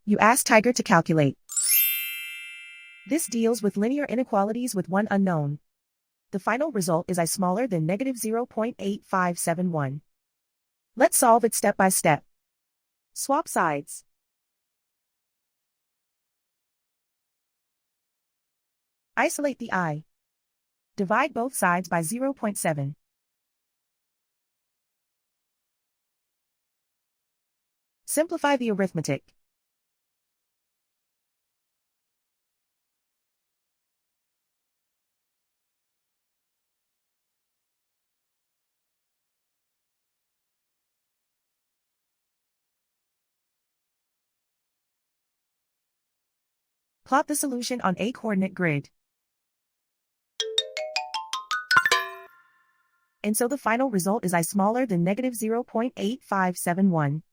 You ask Tiger to calculate. This deals with linear inequalities with one unknown. The final result is I smaller than negative 0.8571. Let's solve it step by step. Swap sides. Isolate the I. Divide both sides by 0.7. Simplify the arithmetic. Plot the solution on a coordinate grid. And so the final result is I smaller than negative 0.8571.